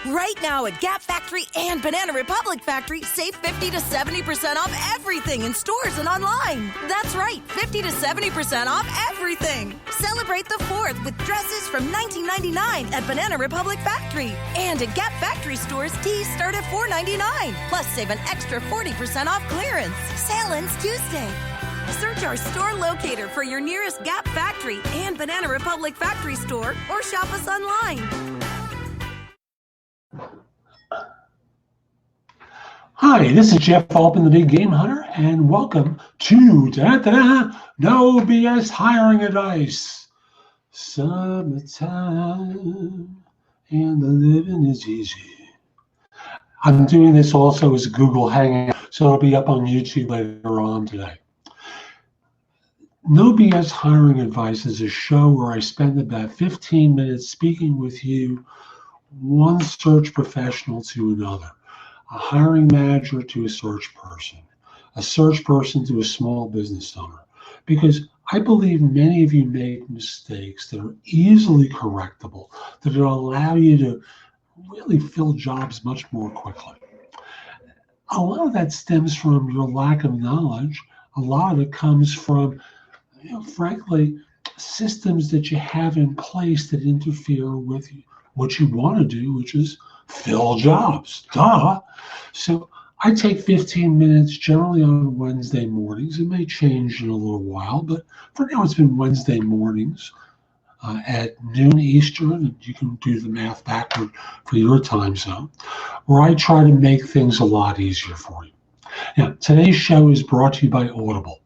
Right now at Gap Factory and Banana Republic Factory, save 50 to 70% off everything in stores and online. That's right, 50 to 70% off everything. Celebrate the 4th with dresses from $19.99 at Banana Republic Factory. And at Gap Factory stores, tees start at $4.99. Plus, save an extra 40% off clearance. Sale ends Tuesday. Search our store locator for your nearest Gap Factory and Banana Republic Factory store or shop us online. Hi, this is Jeff Altman, the Big Game Hunter, and welcome to No BS Hiring Advice. Summertime and the living is easy. I'm doing this also as a Google Hangout, so it'll be up on YouTube later on today. No BS Hiring Advice is a show where I spend about 15 minutes speaking with you, one search professional to another. A hiring manager to a search person to a small business owner, because I believe many of you make mistakes that are easily correctable, that will allow you to really fill jobs much more quickly. A lot of that stems from your lack of knowledge. A lot of it comes from, frankly, systems that you have in place that interfere with what you want to do, which is fill jobs. Duh. So I take 15 minutes generally on Wednesday mornings. It may change in a little while, but for now it's been Wednesday mornings at noon Eastern, and you can do the math backward for your time zone, where I try to make things a lot easier for you. Now, today's show is brought to you by Audible.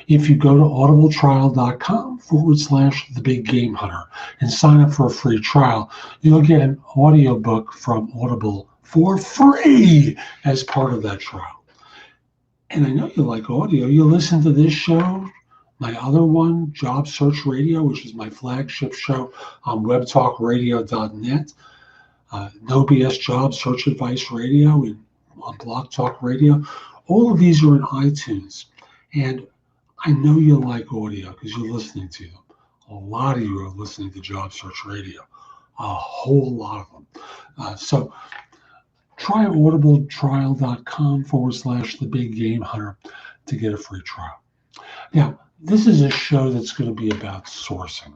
If you go to audibletrial.com/The Big Game Hunter and sign up for a free trial, you'll get an audiobook from Audible for free as part of that trial. And I know you like audio. You listen to this show, my other one, Job Search Radio, which is my flagship show on webtalkradio.net, No BS Job Search Advice Radio, and on Blog Talk Radio. All of these are in iTunes. And I know you like audio because you're listening to them. A lot of you are listening to Job Search Radio, a whole lot of them. So try audibletrial.com/The Big Game Hunter to get a free trial. Now, this is a show that's going to be about sourcing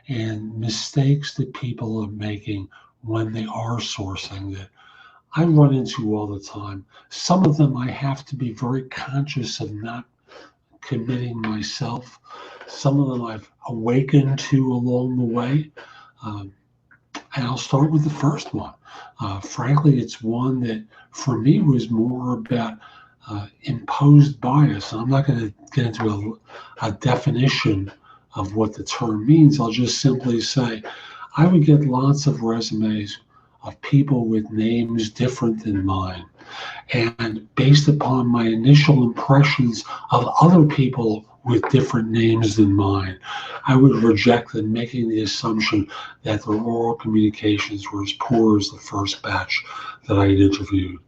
and mistakes that people are making when they are sourcing that I run into all the time. Some of them I have to be very conscious of not committing myself. Some of them I've awakened to along the way. And I'll start with the first one. Frankly, it's one that for me was more about imposed bias. I'm not going to get into a definition of what the term means. I'll just simply say I would get lots of resumes of people with names different than mine. And based upon my initial impressions of other people with different names than mine, I would reject them, making the assumption that their oral communications were as poor as the first batch that I had interviewed.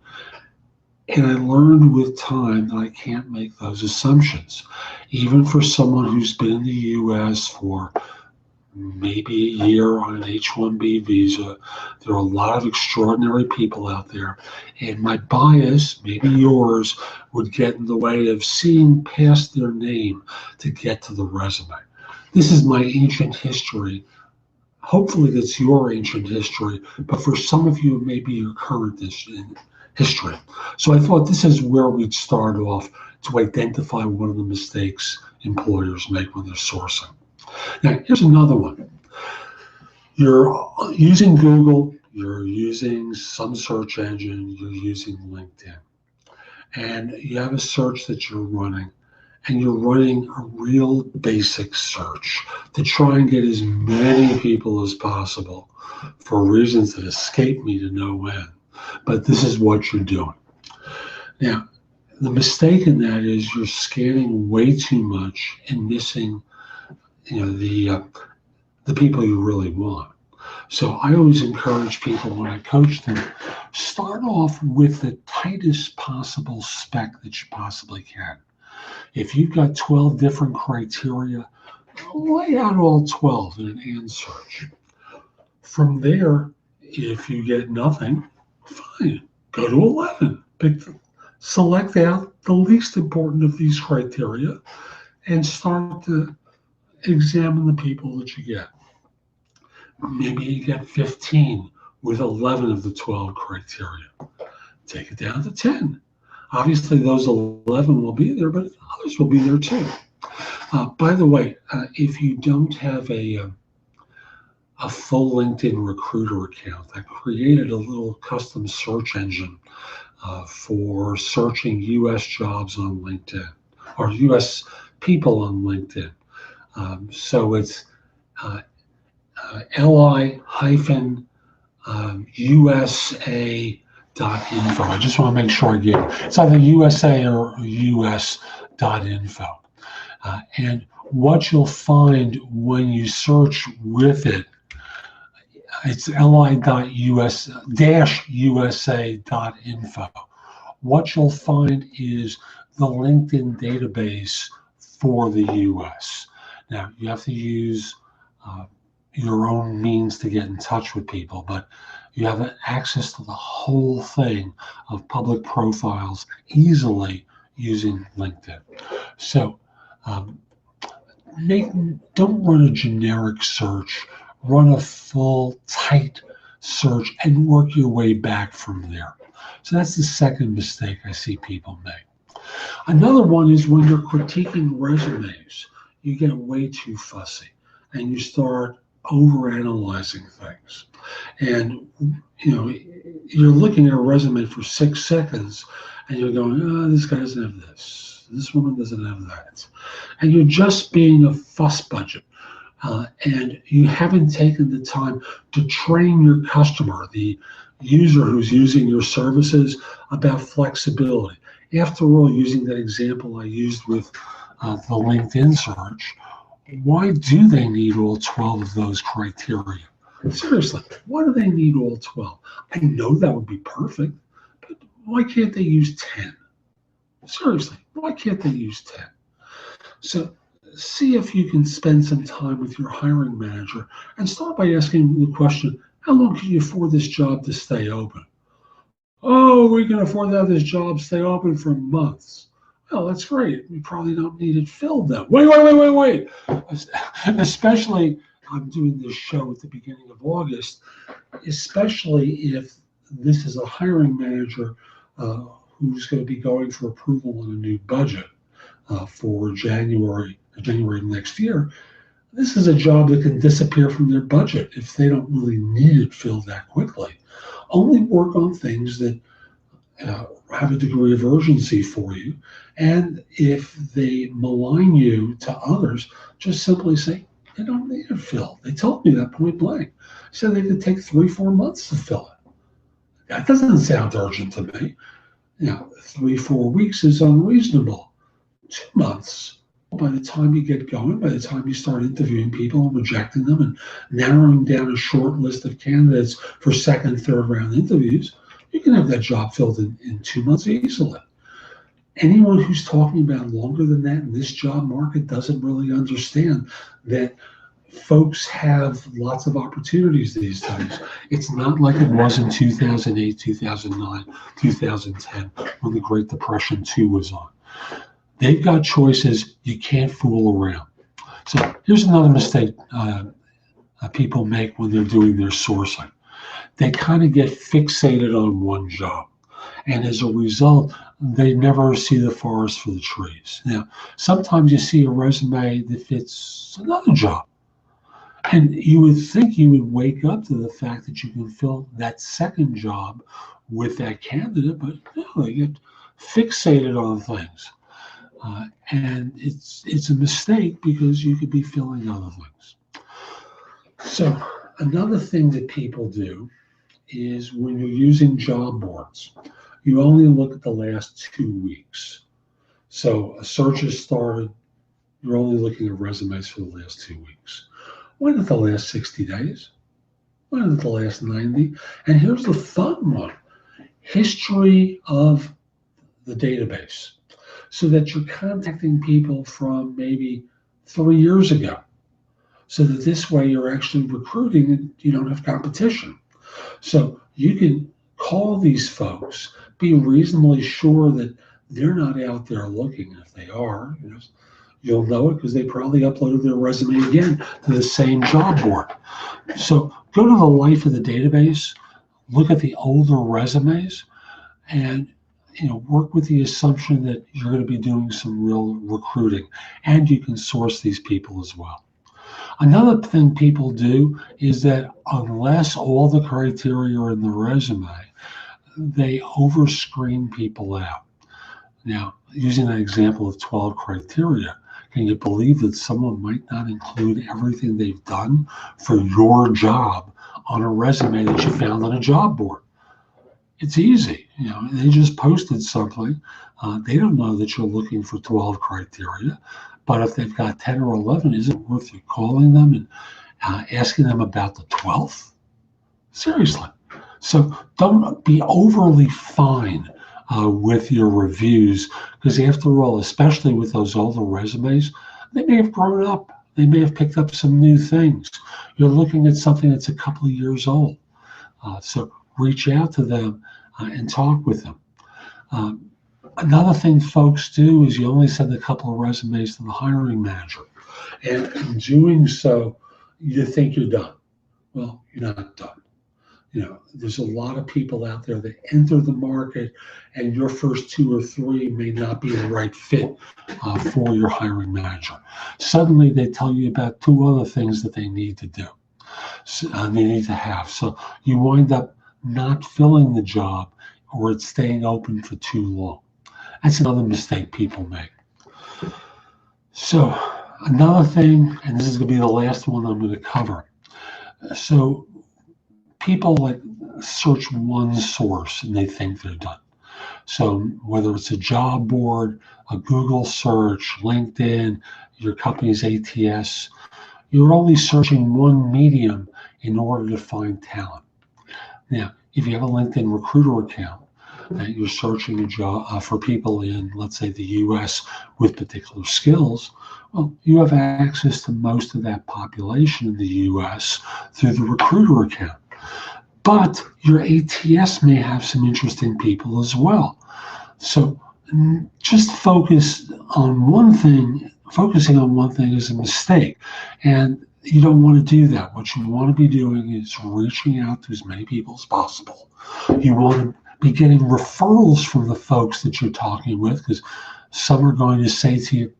And I learned with time that I can't make those assumptions. Even for someone who's been in the U.S. for maybe a year on an H-1B visa, there are a lot of extraordinary people out there, and my bias, maybe yours, would get in the way of seeing past their name to get to the resume. This is my ancient history. Hopefully that's your ancient history, but for some of you it may be your current history. So I thought this is where we'd start off to identify one of the mistakes employers make when they're sourcing. Now, here's another one. You're using Google, you're using some search engine, you're using LinkedIn, and you have a search that you're running, and you're running a real basic search to try and get as many people as possible for reasons that escape me to no end. But this is what you're doing. Now, the mistake in that is you're scanning way too much and missing the people you really want. So I always encourage people when I coach them, start off with the tightest possible spec that you possibly can. If you've got 12 different criteria, lay out all 12 in an and search. From there, if you get nothing, fine, go to 11. Select out the least important of these criteria and start to examine the people that you get. Maybe you get 15 with 11 of the 12 criteria. Take it down to 10. Obviously, those 11 will be there, but others will be there too. By the way, if you don't have a full LinkedIn recruiter account, I created a little custom search engine for searching U.S. jobs on LinkedIn or U.S. people on LinkedIn. So it's li-usa.info. I just want to make sure I get it. It's either USA or us.info. And what you'll find when you search with it, it's li-us-usa.info. What you'll find is the LinkedIn database for the U.S. Now, you have to use your own means to get in touch with people, but you have access to the whole thing of public profiles easily using LinkedIn. So don't run a generic search, run a full, tight search and work your way back from there. So that's the second mistake I see people make. Another one is when you're critiquing resumes, you get way too fussy and you start overanalyzing things. And you're looking at a resume for 6 seconds and you're going, oh, this guy doesn't have this. This woman doesn't have that. And you're just being a fuss budget. And you haven't taken the time to train your customer, the user who's using your services, about flexibility. After all, using that example I used with the LinkedIn search, why do they need all 12 of those criteria? Seriously, why do they need all 12? I know that would be perfect, but why can't they use 10? Seriously, why can't they use 10? So see if you can spend some time with your hiring manager and start by asking the question, how long can you afford this job to stay open? Oh, we can afford to have this job stay open for months. Well, that's great. We probably don't need it filled then. Wait. Especially, I'm doing this show at the beginning of August, especially if this is a hiring manager who's going to be going for approval on a new budget for January next year. This is a job that can disappear from their budget if they don't really need it filled that quickly. Only work on things that have a degree of urgency for you. And if they malign you to others, just simply say, they don't need it filled. They told me that point blank. Said they could take 3-4 months to fill it. That doesn't sound urgent to me. 3-4 weeks is unreasonable. 2 months. By the time you get going, by the time you start interviewing people and rejecting them and narrowing down a short list of candidates for second, third round interviews, you can have that job filled in 2 months easily. Anyone who's talking about longer than that in this job market doesn't really understand that folks have lots of opportunities these days. It's not like it was in 2008, 2009, 2010, when the Great Depression too was on. They've got choices. You can't fool around. So here's another mistake people make when they're doing their sourcing. They kind of get fixated on one job. And as a result, they never see the forest for the trees. Now, sometimes you see a resume that fits another job. And you would think you would wake up to the fact that you can fill that second job with that candidate, but no, they get fixated on things. And it's a mistake because you could be filling other things. So another thing that people do is when you're using job boards, you only look at the last 2 weeks. So a search has started, you're only looking at resumes for the last 2 weeks. Why not the last 60 days? Why not the last 90? And here's the fun one, history of the database, so that you're contacting people from maybe 3 years ago, so that this way you're actually recruiting and you don't have competition. So you can call these folks, be reasonably sure that they're not out there looking. If they are, you'll know it because they probably uploaded their resume again to the same job board. So go to the life of the database, look at the older resumes, and work with the assumption that you're going to be doing some real recruiting, and you can source these people as well. Another thing people do is that unless all the criteria are in the resume, they overscreen people out. Now, using that example of 12 criteria, can you believe that someone might not include everything they've done for your job on a resume that you found on a job board? It's easy. They just posted something. They don't know that you're looking for 12 criteria, but if they've got 10 or 11, is it worth you calling them and asking them about the 12th? Seriously. So don't be overly fine with your reviews, because after all, especially with those older resumes, they may have grown up. They may have picked up some new things. You're looking at something that's a couple of years old. So reach out to them and talk with them. Another thing folks do is you only send a couple of resumes to the hiring manager. And in doing so, you think you're done. Well, you're not done. There's a lot of people out there that enter the market, and your first 2 or 3 may not be the right fit for your hiring manager. Suddenly, they tell you about 2 other things that they need to do. They need to have. So you wind up not filling the job, or it's staying open for too long. That's another mistake people make. So another thing, and this is going to be the last one I'm going to cover. So people search one source and they think they're done. So whether it's a job board, a Google search, LinkedIn, your company's ATS, you're only searching one medium in order to find talent. Now, if you have a LinkedIn recruiter account and you're searching a job for people in, let's say, the US with particular skills, well, you have access to most of that population in the US through the recruiter account. But your ATS may have some interesting people as well. So just focusing on one thing is a mistake. And you don't want to do that. What you want to be doing is reaching out to as many people as possible. You want to be getting referrals from the folks that you're talking with, because some are going to say to you,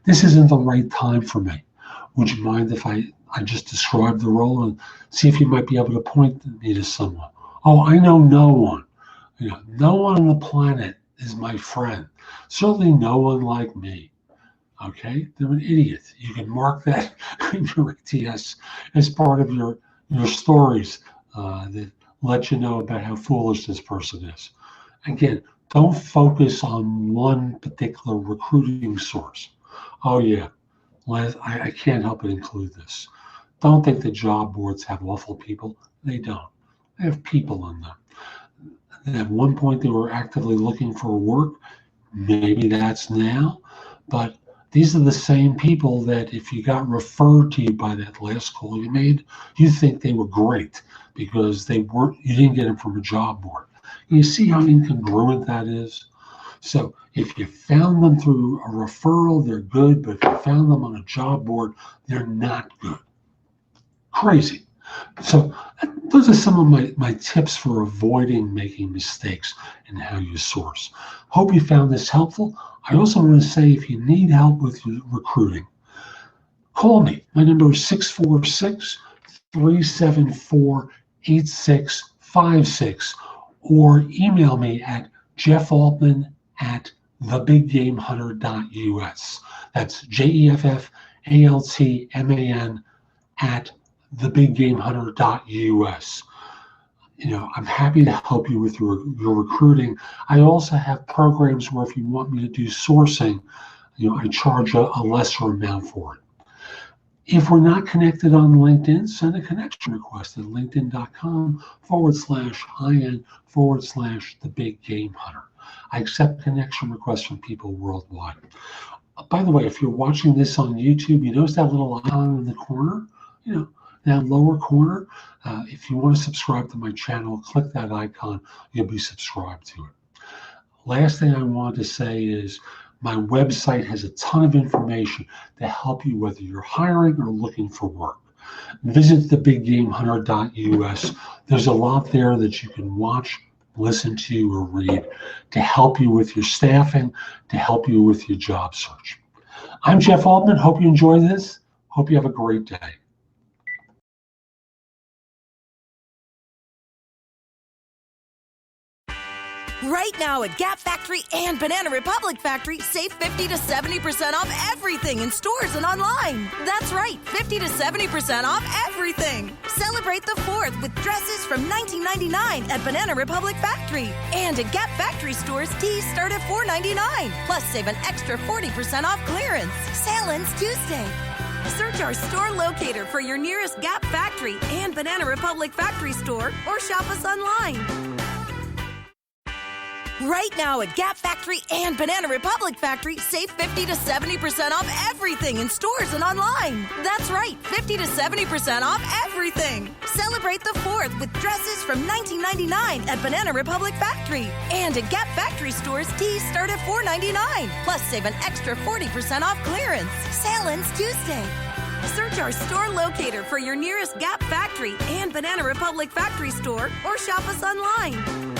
this isn't the right time for me. Would you mind if I just describe the role and see if you might be able to point me to someone? Oh, I know no one. No one on the planet is my friend. Certainly no one like me. Okay, they're an idiot. You can mark that in your ATS as part of your stories that let you know about how foolish this person is. Again, don't focus on one particular recruiting source. Oh yeah, I can't help but include this. Don't think the job boards have awful people. They don't. They have people in them. At one point, they were actively looking for work. Maybe that's now, but these are the same people that if you got referred to you by that last call you made, you think they were great because you didn't get them from a job board. You see how incongruent that is? So if you found them through a referral, they're good, but if you found them on a job board, they're not good. Crazy. So those are some of my tips for avoiding making mistakes in how you source. Hope you found this helpful. I also want to say, if you need help with your recruiting, call me. My number is 646-374-8656, or email me at jeffaltman@thebiggamehunter.us. That's JEFFALTMAN @thebiggamehunter.us. I'm happy to help you with your recruiting. I also have programs where if you want me to do sourcing, I charge a lesser amount for it. If we're not connected on LinkedIn, send a connection request at linkedin.com/IN/the-big-game-hunter. I accept connection requests from people worldwide. By the way, if you're watching this on YouTube, you notice that little icon in the corner? that lower corner. If you want to subscribe to my channel, click that icon. You'll be subscribed to it. Last thing I want to say is my website has a ton of information to help you whether you're hiring or looking for work. Visit thebiggamehunter.us. There's a lot there that you can watch, listen to, or read to help you with your staffing, to help you with your job search. I'm Jeff Altman. Hope you enjoy this. Hope you have a great day. Right now at Gap Factory and Banana Republic Factory, save 50 to 70% off everything in stores and online. That's right, 50 to 70% off everything. Celebrate the 4th with dresses from $19.99 at Banana Republic Factory. And at Gap Factory stores, tees start at $4.99. Plus, save an extra 40% off clearance. Sale ends Tuesday. Search our store locator for your nearest Gap Factory and Banana Republic Factory store or shop us online. Right now at Gap Factory and Banana Republic Factory, save 50 to 70% off everything in stores and online. That's right, 50 to 70% off everything. Celebrate the 4th with dresses from $19.99 at Banana Republic Factory. And at Gap Factory stores, tees start at $4.99. Plus, save an extra 40% off clearance. Sale ends Tuesday. Search our store locator for your nearest Gap Factory and Banana Republic Factory store or shop us online.